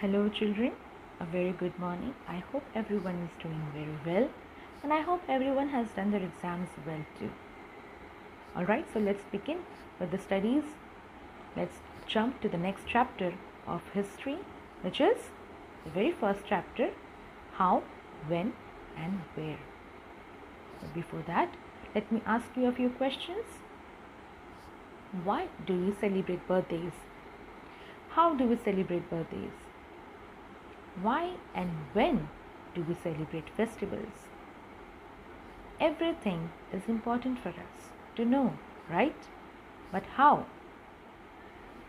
Hello, children. A very good morning. I hope everyone is doing very well, and I hope everyone has done their exams well too. Alright, so let's begin with the studies. Let's jump to the next chapter of history, which is the very first chapter: how, when, and where. But before that, let me ask you a few questions. Why do we celebrate birthdays? How do we celebrate birthdays? Why and when do we celebrate festivals? Everything is important for us to know, right? But how?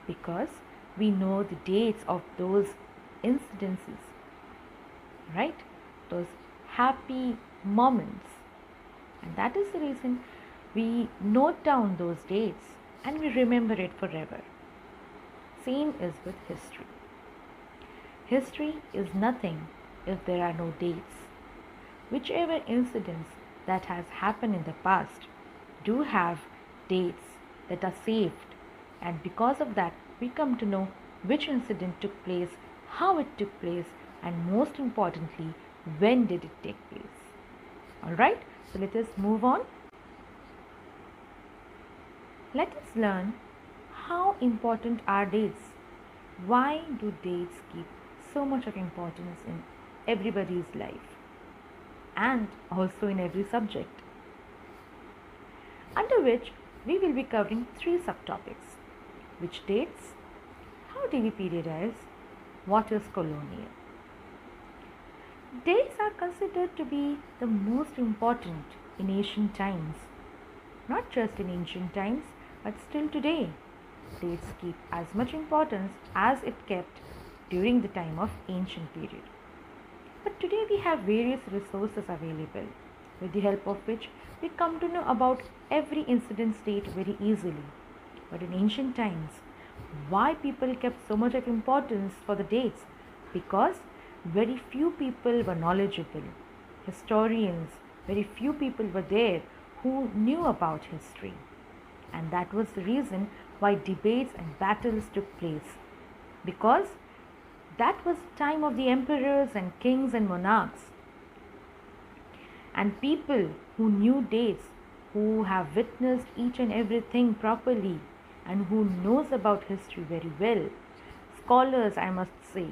Because we know the dates of those incidences, right? Those happy moments. And that is the reason we note down those dates and we remember it forever. Same is with history. History is nothing if there are no dates. Whichever incidents that has happened in the past do have dates that are saved, and because of that we come to know which incident took place, how it took place, and most importantly, when did it take place. Alright, so let us move on. Let us learn how important are dates. Why do dates keep so much of importance in everybody's life and also in every subject, under which we will be covering 3 subtopics: which dates, how do we periodize, what is colonial. Dates are considered to be the most important in ancient times. Not just in ancient times, but still today. Dates keep as much importance as it kept during the time of ancient period. But today we have various resources available, with the help of which we come to know about every incident date very easily. But in ancient times, why people kept so much of importance for the dates? Because very few people were knowledgeable. Historians, very few people were there who knew about history. And that was the reason why debates and battles took place. Because that was the time of the emperors and kings and monarchs. And people who knew dates, who have witnessed each and everything properly, and who knows about history very well, scholars I must say,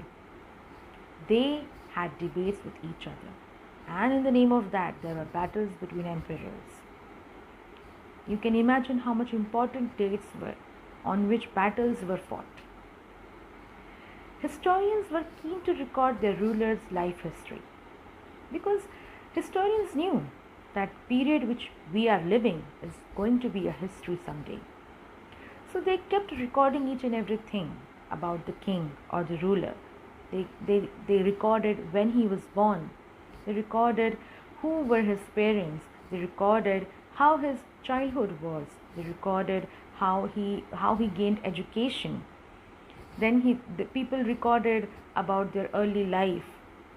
they had debates with each other. And in the name of that, there were battles between emperors. You can imagine how much important dates were on which battles were fought. Historians were keen to record their rulers' life history because historians knew that period which we are living is going to be a history someday. So they kept recording each and everything about the king or the ruler. They recorded when he was born. They recorded who were his parents. They recorded how his childhood was. They recorded how he gained education. Then the people recorded about their early life.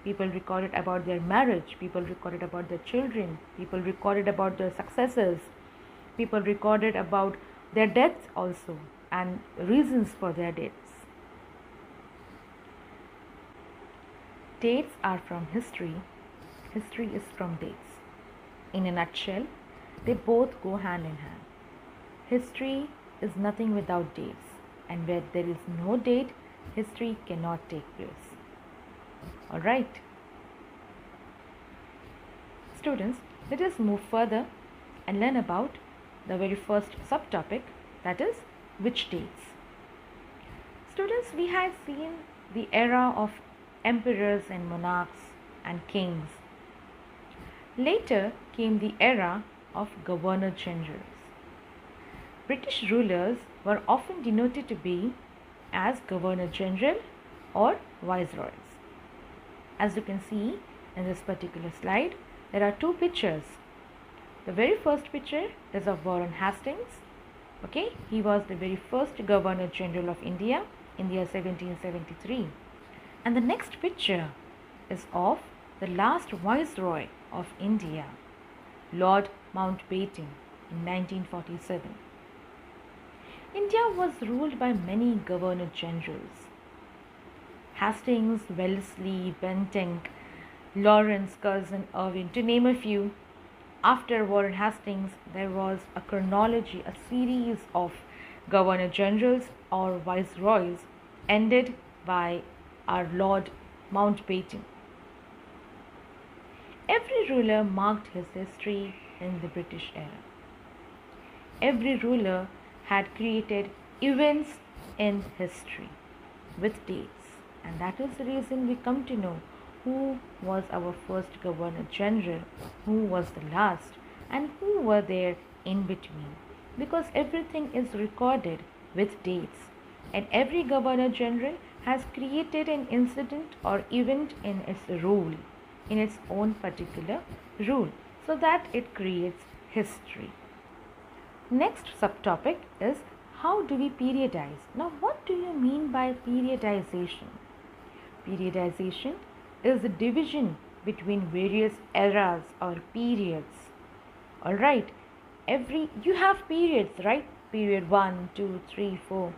People recorded about their marriage. People recorded about their children. People recorded about their successes. People recorded about their deaths also and reasons for their deaths. Dates are from history. History is from dates. In a nutshell, they both go hand in hand. History is nothing without dates. And where there is no date, history cannot take place. Alright. Students, let us move further and learn about the very first subtopic, that is, which dates. Students, we had seen the era of emperors and monarchs and kings. Later came the era of governor generals. British rulers were often denoted to be as Governor General or Viceroys. As you can see in this particular slide, there are 2 pictures. The very first picture is of Warren Hastings. Okay, he was the very first Governor General of India in the year 1773. And the next picture is of the last Viceroy of India, Lord Mountbatten, in 1947. India was ruled by many governor generals. Hastings, Wellesley, Bentinck, Lawrence, Curzon, Irvine, to name a few. After Warren Hastings, there was a chronology, a series of governor generals or viceroys, ended by our Lord Mountbatten. Every ruler marked his history in the British era. Every ruler had created events in history with dates, and that is the reason we come to know who was our first governor general, who was the last, and who were there in between, because everything is recorded with dates, and every governor general has created an incident or event in its rule, in its own particular rule, so that it creates history. Next subtopic is, how do we periodize? Now, what do you mean by periodization? Periodization is the division between various eras or periods. Alright, you have periods, right? Period 1, 2, 3, 4.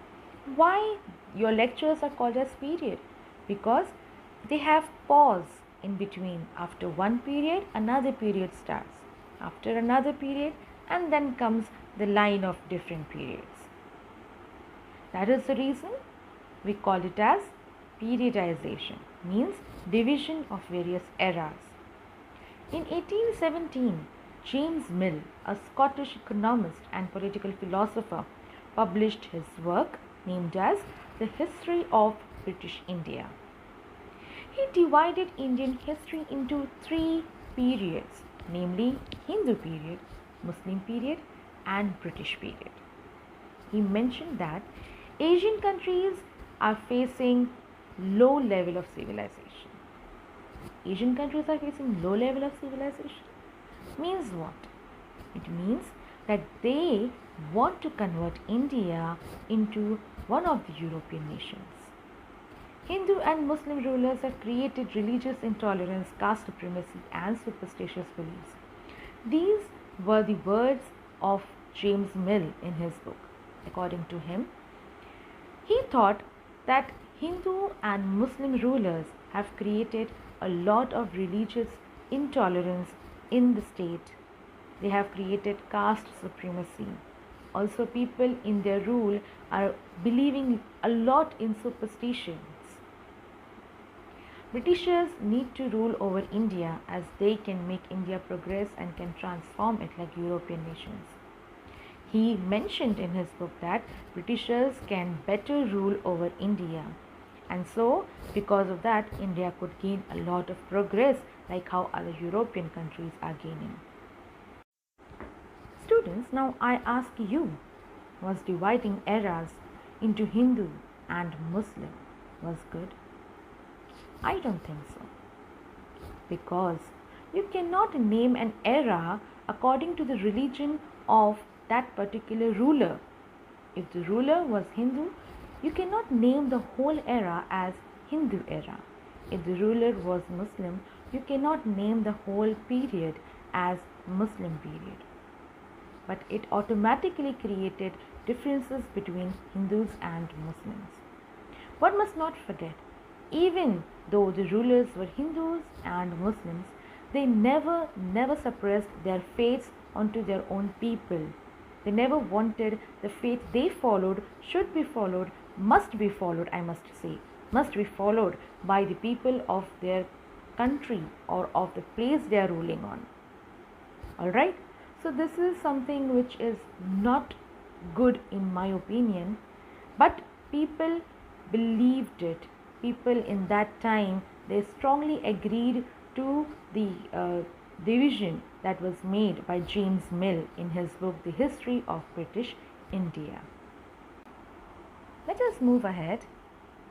Why your lectures are called as period? Because they have pause in between. After one period, another period starts. After another period, and then comes the line of different periods. That is the reason we call it as periodization, means division of various eras. In 1817, James Mill, a Scottish economist and political philosopher, published his work named as The History of British India. He divided Indian history into three periods, namely Hindu period, Muslim period, and British period. He mentioned that Asian countries are facing low level of civilization. Asian countries are facing low level of civilization means what? It means that they want to convert India into one of the European nations. Hindu and Muslim rulers have created religious intolerance, caste supremacy, and superstitious beliefs. These were the words of James Mill in his book. According to him, he thought that Hindu and Muslim rulers have created a lot of religious intolerance in the state. They have created caste supremacy. Also, people in their rule are believing a lot in superstitions. Britishers need to rule over India as they can make India progress and can transform it like European nations. He mentioned in his book that Britishers can better rule over India, and so because of that India could gain a lot of progress like how other European countries are gaining. Students, now I ask you, was dividing eras into Hindu and Muslim was good? I don't think so, because you cannot name an era according to the religion of that particular ruler. If the ruler was Hindu, you cannot name the whole era as Hindu era. If the ruler was Muslim, you cannot name the whole period as Muslim period. But it automatically created differences between Hindus and Muslims. One must not forget, even though the rulers were Hindus and Muslims, they never suppressed their faiths onto their own people. They never wanted the faith they followed should be followed, must be followed, I must say, must be followed by the people of their country or of the place they are ruling on. Alright? So this is something which is not good in my opinion, but people believed it. People in that time, they strongly agreed to the division that was made by James Mill in his book The History of British India. Let us move ahead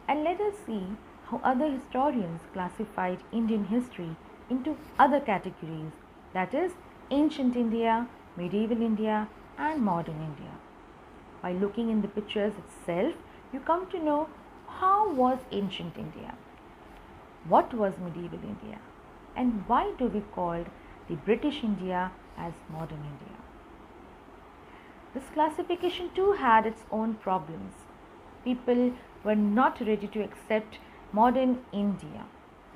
and let us see how other historians classified Indian history into other categories, that is ancient India, medieval India, and modern India. By looking in the pictures itself, you come to know how was ancient India, what was medieval India, and why do we call the British India as modern India. This classification too had its own problems. People were not ready to accept modern India,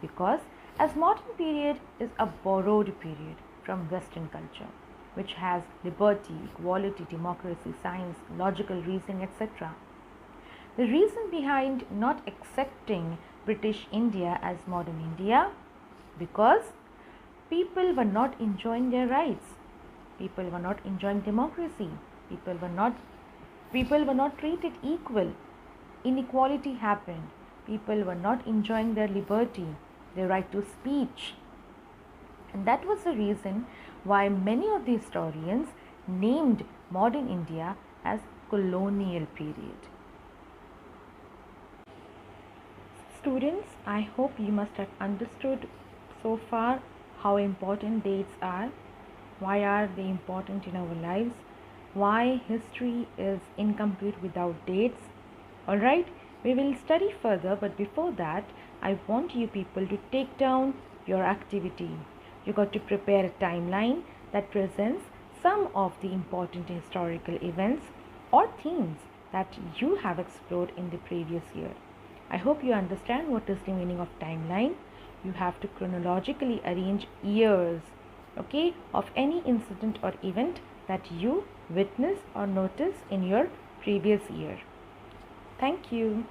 because as modern period is a borrowed period from Western culture, which has liberty, equality, democracy, science, logical reasoning, etc. The reason behind not accepting British India as modern India, because people were not enjoying their rights, people were not enjoying democracy, people were not treated equal, inequality happened, people were not enjoying their liberty, their right to speech. And that was the reason why many of the historians named modern India as colonial period. Students, I hope you must have understood so far how important dates are, why are they important in our lives, why history is incomplete without dates. Alright, we will study further, but before that, I want you people to take down your activity. You got to prepare a timeline that presents some of the important historical events or themes that you have explored in the previous year. I hope you understand what is the meaning of timeline. You have to chronologically arrange years, okay, of any incident or event that you witness or notice in your previous year. Thank you.